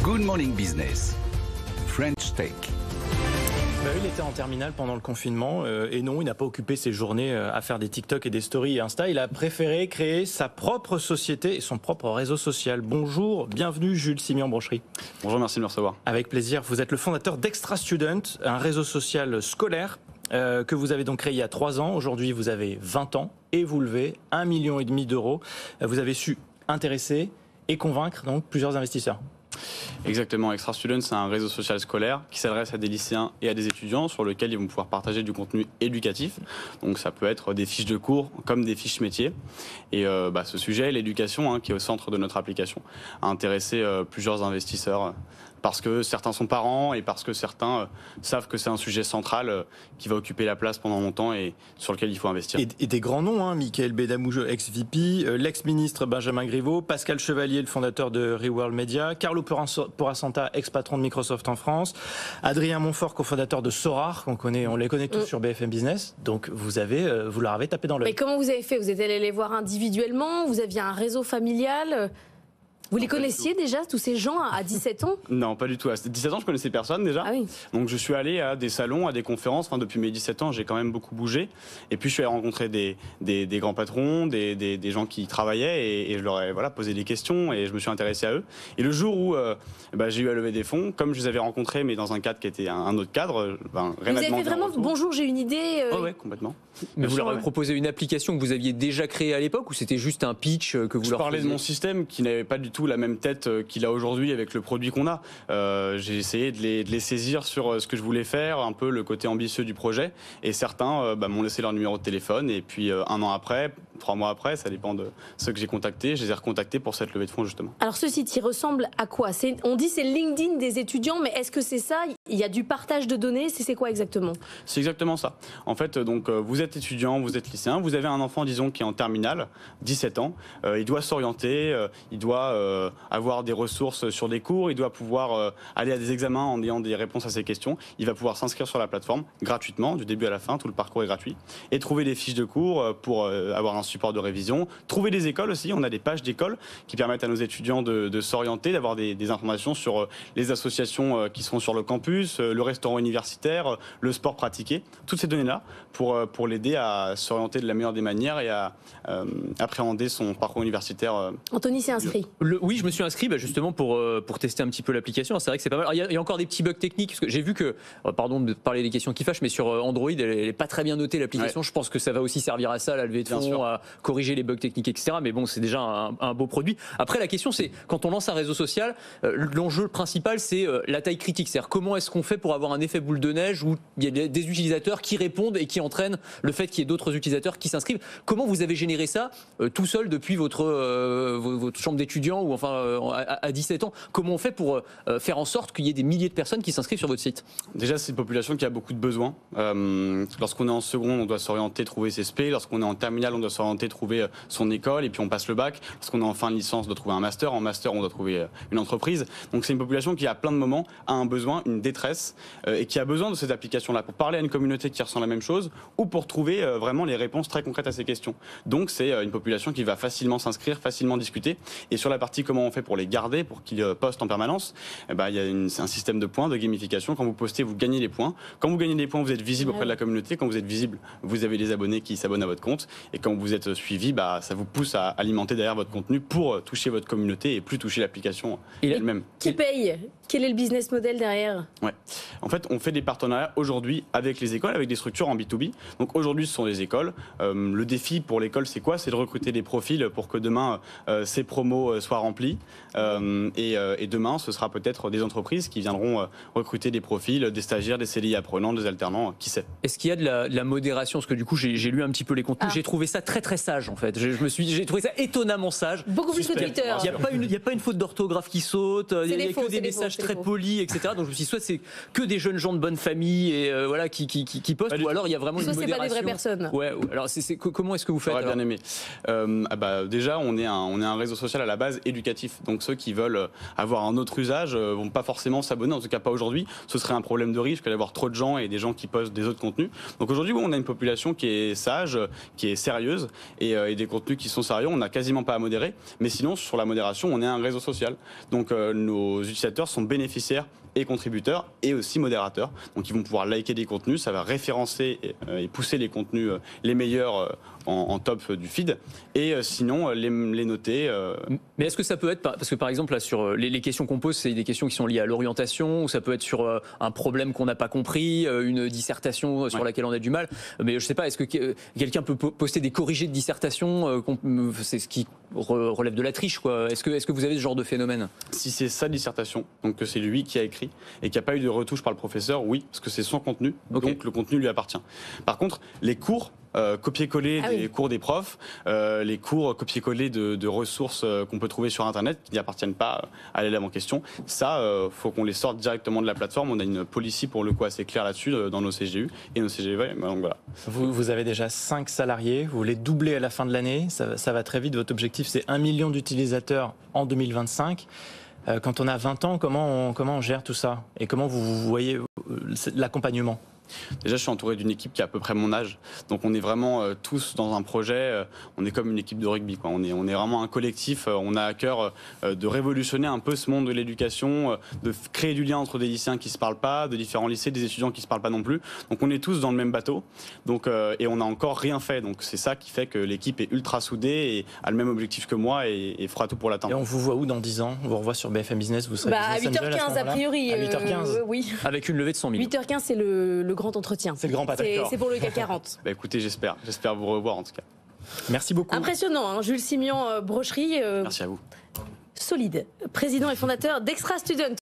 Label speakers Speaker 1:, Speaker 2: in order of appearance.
Speaker 1: Good Morning Business, French Tech.
Speaker 2: Il était en terminale pendant le confinement et non, il n'a pas occupé ses journées à faire des TikTok et des stories et Insta. Il a préféré créer sa propre société et son propre réseau social. Bonjour, bienvenue Jules Simian-Brochery.
Speaker 3: Bonjour, merci de me recevoir.
Speaker 2: Avec plaisir, vous êtes le fondateur d'Extra Student, un réseau social scolaire que vous avez donc créé il y a 3 ans. Aujourd'hui, vous avez 20 ans et vous levez 1,5 million d'euros. Vous avez su intéresser et convaincre donc plusieurs investisseurs.
Speaker 3: Exactement, Extra Student, c'est un réseau social scolaire qui s'adresse à des lycéens et à des étudiants sur lequel ils vont pouvoir partager du contenu éducatif. Donc ça peut être des fiches de cours comme des fiches métiers. Et ce sujet, l'éducation, qui est au centre de notre application, a intéressé plusieurs investisseurs parce que certains sont parents et parce que certains savent que c'est un sujet central qui va occuper la place pendant longtemps et sur lequel il faut investir.
Speaker 2: Et des grands noms, Michael Bedamoujo, ex-VP, l'ex-ministre Benjamin Griveaux, Pascal Chevalier, le fondateur de Reworld Media, Carlo Porasanta, ex-patron de Microsoft en France, Adrien Montfort, cofondateur de Sorar, on les connaît tous sur BFM Business. Donc vous leur avez tapé dans l'œil.
Speaker 4: Mais comment vous avez fait? Vous êtes allé les voir individuellement? Vous aviez un réseau familial? Vous les connaissiez déjà, tous ces gens, à 17 ans?
Speaker 3: Non, pas du tout. À 17 ans, je connaissais personne déjà.
Speaker 4: Ah oui.
Speaker 3: Donc je suis allé à des salons, à des conférences. Enfin, depuis mes 17 ans, j'ai quand même beaucoup bougé. Et puis je suis allé rencontrer des grands patrons, des gens qui travaillaient et je leur ai posé des questions et je me suis intéressé à eux. Et le jour où j'ai eu à lever des fonds, comme je les avais rencontrés, mais dans un cadre qui était un autre cadre, rien
Speaker 4: vous avez fait vraiment, bonjour, j'ai une idée.
Speaker 3: Oui, complètement.
Speaker 5: Mais vous leur avez proposé une application que vous aviez déjà créée à l'époque ou c'était juste un pitch que vous leur faisiez?
Speaker 3: Je parlais de mon système qui n'avait pas du tout la même tête qu'il a aujourd'hui avec le produit qu'on a. J'ai essayé de les saisir sur ce que je voulais faire, un peu le côté ambitieux du projet. Et certains m'ont laissé leur numéro de téléphone. Et puis 1 an après, 3 mois après, ça dépend de ceux que j'ai contactés, je les ai recontactés pour cette levée de fonds justement.
Speaker 4: Alors ce site, il ressemble à quoi? On dit c'est LinkedIn des étudiants, mais est-ce que c'est ça? Il y a du partage de données, c'est quoi exactement?
Speaker 3: C'est exactement ça. En fait, donc vous êtes étudiant, vous êtes lycéen, vous avez un enfant, disons, qui est en terminale, 17 ans, il doit s'orienter, il doit avoir des ressources sur des cours, il doit pouvoir aller à des examens en ayant des réponses à ses questions, il va pouvoir s'inscrire sur la plateforme gratuitement, du début à la fin, tout le parcours est gratuit, et trouver des fiches de cours pour avoir un support de révision, trouver des écoles aussi, on a des pages d'écoles qui permettent à nos étudiants de s'orienter, d'avoir des informations sur les associations qui sont sur le campus, le restaurant universitaire, le sport pratiqué, toutes ces données-là pour l'aider à s'orienter de la meilleure des manières et à appréhender son parcours universitaire.
Speaker 4: Anthony s'est inscrit.
Speaker 5: Oui, je me suis inscrit justement pour tester un petit peu l'application. C'est vrai que c'est pas mal. Alors, il y a encore des petits bugs techniques, parce que j'ai vu que, pardon de parler des questions qui fâchent, mais sur Android, elle n'est pas très bien notée l'application. Ouais. Je pense que ça va aussi servir à ça, la levée de fonds, à corriger les bugs techniques, etc. Mais bon, c'est déjà un beau produit. Après, la question, c'est quand on lance un réseau social, l'enjeu principal, c'est la taille critique. C'est-à-dire comment est-ce qu'on fait pour avoir un effet boule de neige où il y a des utilisateurs qui répondent et qui entraînent le fait qu'il y ait d'autres utilisateurs qui s'inscrivent. Comment vous avez généré ça tout seul depuis votre chambre d'étudiant ou à 17 ans? Comment on fait pour faire en sorte qu'il y ait des milliers de personnes qui s'inscrivent sur votre site?
Speaker 3: Déjà, c'est une population qui a beaucoup de besoins. Lorsqu'on est en seconde, on doit s'orienter, trouver ses spé. Lorsqu'on est en terminale, on doit s'orienter, trouver son école et puis on passe le bac. Lorsqu'on est en fin de licence, on doit trouver un master. En master, on doit trouver une entreprise. Donc c'est une population qui à plein de moments a un besoin, une détresse et qui a besoin de ces applications-là pour parler à une communauté qui ressent la même chose ou pour trouver vraiment les réponses très concrètes à ces questions. Donc c'est une population qui va facilement s'inscrire, facilement discuter. Et sur la partie comment on fait pour les garder, pour qu'ils postent en permanence, il y a un système de points, de gamification. Quand vous postez, vous gagnez les points. Quand vous gagnez des points, vous êtes visible auprès de la communauté. Quand vous êtes visible, vous avez des abonnés qui s'abonnent à votre compte. Et quand vous êtes suivi, ça vous pousse à alimenter derrière votre contenu pour toucher votre communauté et plus toucher l'application elle-même.
Speaker 4: Qui paye? Quel est le business model derrière?
Speaker 3: Ouais. En fait, on fait des partenariats aujourd'hui avec les écoles, avec des structures en B2B. Donc aujourd'hui, ce sont des écoles. Le défi pour l'école, c'est quoi? C'est de recruter des profils pour que demain, ces promos soient remplis. Et demain, ce sera peut-être des entreprises qui viendront recruter des profils, des stagiaires, des CDI apprenants, des alternants, qui sait.
Speaker 5: Est-ce qu'il y a de la modération? Parce que du coup, j'ai lu un petit peu les contenus. J'ai trouvé ça très très sage en fait. J'ai trouvé ça étonnamment sage.
Speaker 4: Beaucoup plus que Twitter.
Speaker 5: Il n'y a pas une faute d'orthographe qui saute. Il y a que des messages très polis, etc. Donc je me suis dit, soit c'est que des jeunes gens de bonne famille et voilà qui postent, ou alors il y a vraiment
Speaker 4: soit
Speaker 5: une
Speaker 4: c'est
Speaker 5: modération.
Speaker 4: pas des vraies personnes.
Speaker 5: Ouais. Alors comment est-ce que vous faites?
Speaker 3: J'aurais bien aimé. Déjà, on est un réseau social à la base éducatif. Donc ceux qui veulent avoir un autre usage vont pas forcément s'abonner, en tout cas pas aujourd'hui. Ce serait un problème de risque d'avoir trop de gens et des gens qui postent des autres contenus. Donc aujourd'hui, on a une population qui est sage, qui est sérieuse et des contenus qui sont sérieux. On n'a quasiment pas à modérer. Mais sinon, sur la modération, on est un réseau social. Donc nos utilisateurs sont bénéficiaires et contributeurs et aussi modérateurs. Donc ils vont pouvoir liker des contenus, ça va référencer et pousser les contenus les meilleurs en top du feed et sinon les noter.
Speaker 5: Mais est-ce que ça peut être, parce que par exemple là sur les questions qu'on pose, c'est des questions qui sont liées à l'orientation, ou ça peut être sur un problème qu'on n'a pas compris, une dissertation sur laquelle on a du mal, mais je sais pas, est-ce que quelqu'un peut poster des corrigés de dissertation, c'est ce qui relève de la triche, quoi. Est-ce que vous avez ce genre de phénomène?
Speaker 3: Si c'est sa dissertation, donc que c'est lui qui a écrit et qu'il n'y a pas eu de retouche par le professeur, oui, parce que c'est son contenu, donc le contenu lui appartient. Par contre, les cours copier-coller des cours des profs, les cours copier-coller de ressources qu'on peut trouver sur Internet qui n'appartiennent pas à l'élève en question, ça, faut qu'on les sorte directement de la plateforme. On a une policy pour le coup assez claire là-dessus dans nos CGU et nos CGV. Donc voilà.
Speaker 2: Vous avez déjà 5 salariés, vous voulez doubler à la fin de l'année, ça va très vite. Votre objectif, c'est 1 million d'utilisateurs en 2025. Quand on a 20 ans, comment on gère tout ça? Et comment vous voyez l'accompagnement?
Speaker 3: Déjà, je suis entouré d'une équipe qui a à peu près mon âge. Donc, on est vraiment tous dans un projet. On est comme une équipe de rugby, quoi. On est vraiment un collectif. On a à cœur de révolutionner un peu ce monde de l'éducation, de créer du lien entre des lycéens qui se parlent pas, de différents lycées, des étudiants qui se parlent pas non plus. Donc, on est tous dans le même bateau. Donc, et on n'a encore rien fait. Donc, c'est ça qui fait que l'équipe est ultra soudée et a le même objectif que moi et fera tout pour l'atteindre.
Speaker 2: Et on vous voit où dans 10 ans? On vous revoit sur BFM Business? Vous serez
Speaker 4: à 8h15 a priori.
Speaker 2: À 8h15
Speaker 4: oui.
Speaker 5: Avec une levée de 100 millions.
Speaker 4: 8h15, c'est le grand entretien.
Speaker 2: C'est le grand patron.
Speaker 4: C'est pour le CAC 40.
Speaker 3: Écoutez, j'espère vous revoir en tout cas.
Speaker 2: Merci beaucoup.
Speaker 4: Impressionnant, hein, Jules Simian, Brocherie.
Speaker 3: Merci à vous.
Speaker 4: Solide. Président et fondateur d'Extra Student.